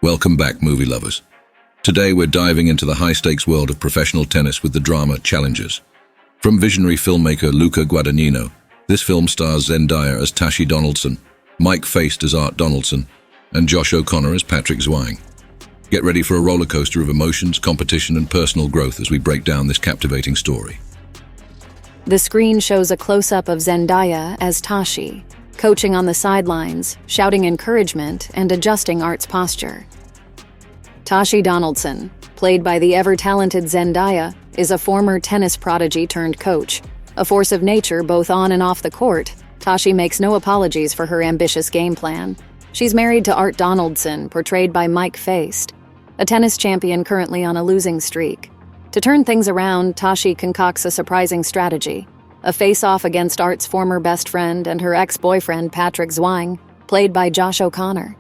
Welcome back, movie lovers. Today we're diving into the high-stakes world of professional tennis with the drama Challengers. From visionary filmmaker Luca Guadagnino, this film stars Zendaya as Tashi Donaldson, Mike Faist as Art Donaldson, and Josh O'Connor as Patrick Zwang. Get ready for a roller coaster of emotions, competition, and personal growth as we break down this captivating story. The screen shows a close-up of Zendaya as Tashi, coaching on the sidelines, shouting encouragement, and adjusting Art's posture. Tashi Donaldson, played by the ever-talented Zendaya, is a former tennis prodigy turned coach. A force of nature both on and off the court, Tashi makes no apologies for her ambitious game plan. She's married to Art Donaldson, portrayed by Mike Faist, a tennis champion currently on a losing streak. To turn things around, Tashi concocts a surprising strategy: a face-off against Art's former best friend and her ex-boyfriend Patrick Zwang, played by Josh O'Connor.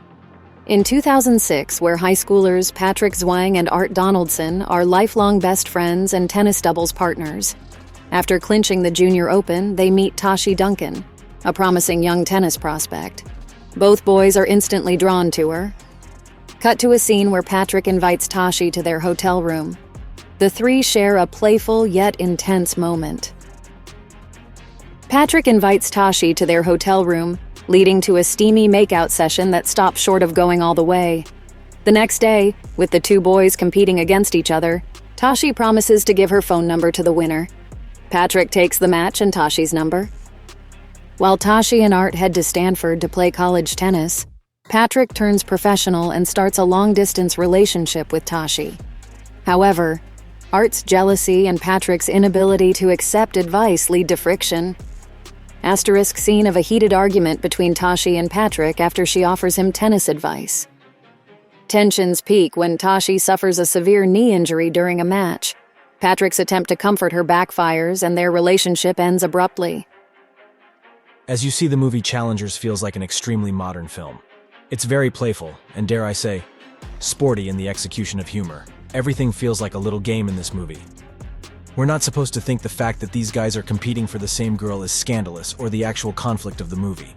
In 2006, where high schoolers Patrick Zwang and Art Donaldson are lifelong best friends and tennis doubles partners. After clinching the Junior Open, they meet Tashi Duncan, a promising young tennis prospect. Both boys are instantly drawn to her. Cut to a scene where Patrick invites Tashi to their hotel room. The three share a playful yet intense moment. Patrick invites Tashi to their hotel room, leading to a steamy makeout session that stops short of going all the way. The next day, with the two boys competing against each other, Tashi promises to give her phone number to the winner. Patrick takes the match and Tashi's number. While Tashi and Art head to Stanford to play college tennis, Patrick turns professional and starts a long-distance relationship with Tashi. However, Art's jealousy and Patrick's inability to accept advice lead to friction. Asterisk scene of a heated argument between Tashi and Patrick after she offers him tennis advice. Tensions peak when Tashi suffers a severe knee injury during a match. Patrick's attempt to comfort her backfires and their relationship ends abruptly. As you see, the movie Challengers feels like an extremely modern film. It's very playful, and dare I say, sporty in the execution of humor. Everything feels like a little game in this movie. We're not supposed to think the fact that these guys are competing for the same girl is scandalous or the actual conflict of the movie.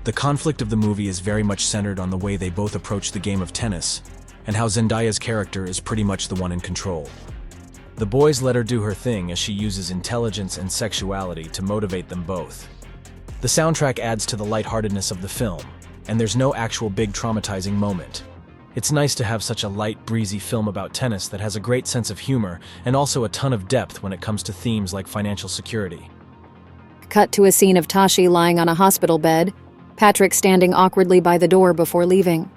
The conflict of the movie is very much centered on the way they both approach the game of tennis, and how Zendaya's character is pretty much the one in control. The boys let her do her thing as she uses intelligence and sexuality to motivate them both. The soundtrack adds to the lightheartedness of the film, and there's no actual big traumatizing moment. It's nice to have such a light, breezy film about tennis that has a great sense of humor and also a ton of depth when it comes to themes like financial security. Cut to a scene of Tashi lying on a hospital bed, Patrick standing awkwardly by the door before leaving.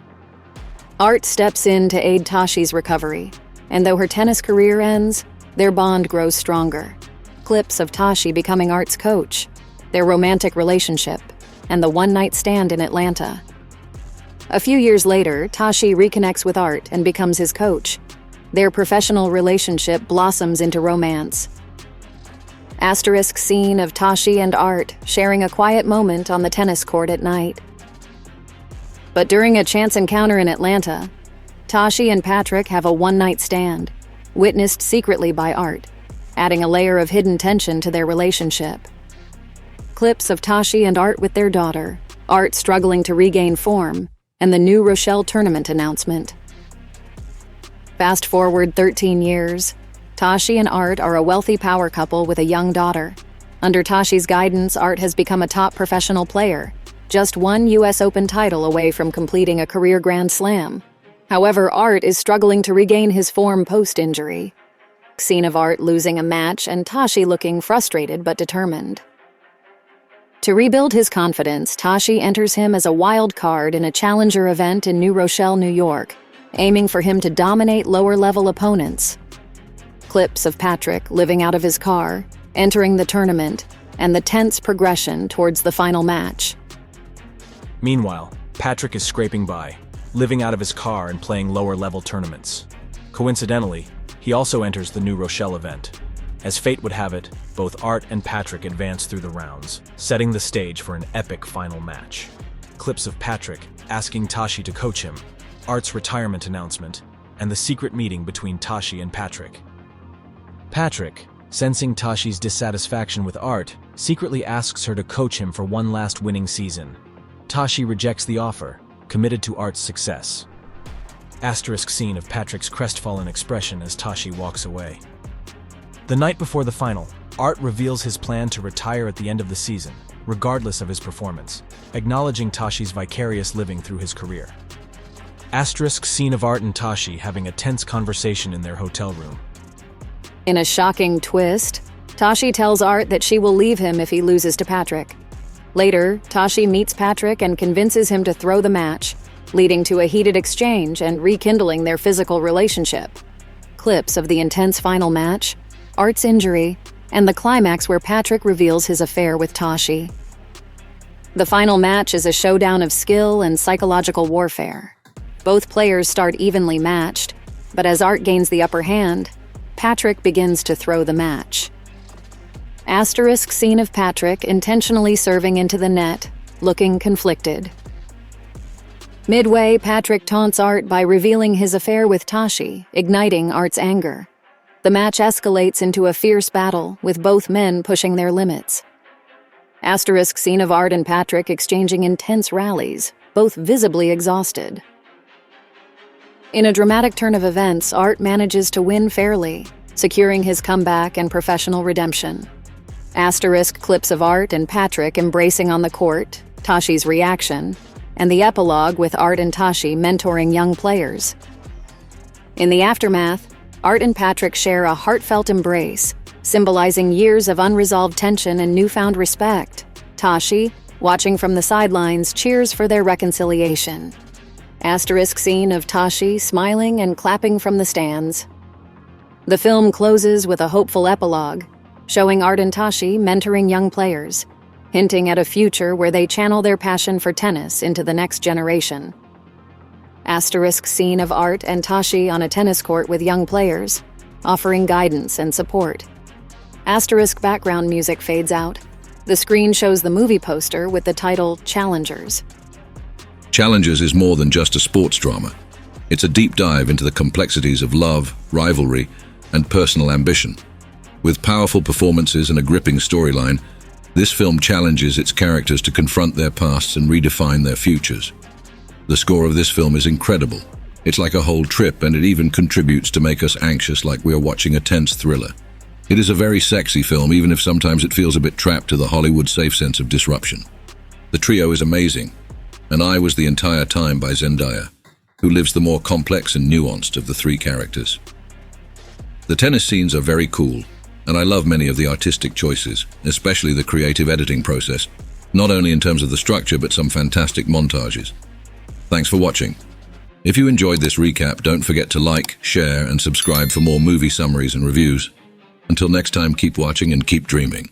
Art steps in to aid Tashi's recovery, and though her tennis career ends, their bond grows stronger. Clips of Tashi becoming Art's coach, their romantic relationship, and the one-night stand in Atlanta. A few years later, Tashi reconnects with Art and becomes his coach. Their professional relationship blossoms into romance. Asterisk scene of Tashi and Art sharing a quiet moment on the tennis court at night. But during a chance encounter in Atlanta, Tashi and Patrick have a one-night stand, witnessed secretly by Art, adding a layer of hidden tension to their relationship. Clips of Tashi and Art with their daughter, Art struggling to regain form, and the New Rochelle tournament announcement. Fast forward 13 years, Tashi and Art are a wealthy power couple with a young daughter. Under Tashi's guidance, Art has become a top professional player, just one U.S. Open title away from completing a career Grand Slam. However, Art is struggling to regain his form post-injury. Scene of Art losing a match and Tashi looking frustrated but determined. To rebuild his confidence, Tashi enters him as a wild card in a challenger event in New Rochelle, New York, aiming for him to dominate lower-level opponents. Clips of Patrick living out of his car, entering the tournament, and the tense progression towards the final match. Meanwhile, Patrick is scraping by, living out of his car and playing lower-level tournaments. Coincidentally, he also enters the New Rochelle event. As fate would have it, both Art and Patrick advance through the rounds, setting the stage for an epic final match. Clips of Patrick asking Tashi to coach him, Art's retirement announcement, and the secret meeting between Tashi and Patrick. Patrick, sensing Tashi's dissatisfaction with Art, secretly asks her to coach him for one last winning season. Tashi rejects the offer, committed to Art's success. Asterisk scene of Patrick's crestfallen expression as Tashi walks away. The night before the final, Art reveals his plan to retire at the end of the season, regardless of his performance, acknowledging Tashi's vicarious living through his career. Asterisk scene of Art and Tashi having a tense conversation in their hotel room. In a shocking twist, Tashi tells Art that she will leave him if he loses to Patrick. Later, Tashi meets Patrick and convinces him to throw the match, leading to a heated exchange and rekindling their physical relationship. Clips of the intense final match, Art's injury, and the climax where Patrick reveals his affair with Tashi. The final match is a showdown of skill and psychological warfare. Both players start evenly matched, but as Art gains the upper hand, Patrick begins to throw the match. Asterisk scene of Patrick intentionally serving into the net, looking conflicted. Midway, Patrick taunts Art by revealing his affair with Tashi, igniting Art's anger. The match escalates into a fierce battle, with both men pushing their limits. Asterisk scene of Art and Patrick exchanging intense rallies, both visibly exhausted. In a dramatic turn of events, Art manages to win fairly, securing his comeback and professional redemption. Asterisk clips of Art and Patrick embracing on the court, Tashi's reaction, and the epilogue with Art and Tashi mentoring young players. In the aftermath, Art and Patrick share a heartfelt embrace, symbolizing years of unresolved tension and newfound respect. Tashi, watching from the sidelines, cheers for their reconciliation. Asterisk scene of Tashi smiling and clapping from the stands. The film closes with a hopeful epilogue, showing Art and Tashi mentoring young players, hinting at a future where they channel their passion for tennis into the next generation. Asterisk scene of Art and Tashi on a tennis court with young players, offering guidance and support. Asterisk background music fades out. The screen shows the movie poster with the title Challengers. Challengers is more than just a sports drama. It's a deep dive into the complexities of love, rivalry, and personal ambition. With powerful performances and a gripping storyline, this film challenges its characters to confront their pasts and redefine their futures. The score of this film is incredible. It's like a whole trip, and it even contributes to make us anxious like we are watching a tense thriller. It is a very sexy film, even if sometimes it feels a bit trapped to the Hollywood safe sense of disruption. The trio is amazing, and I was the entire time by Zendaya, who lives the more complex and nuanced of the three characters. The tennis scenes are very cool, and I love many of the artistic choices, especially the creative editing process, not only in terms of the structure but some fantastic montages. Thanks for watching. If you enjoyed this recap, don't forget to like, share, and subscribe for more movie summaries and reviews. Until next time, keep watching and keep dreaming.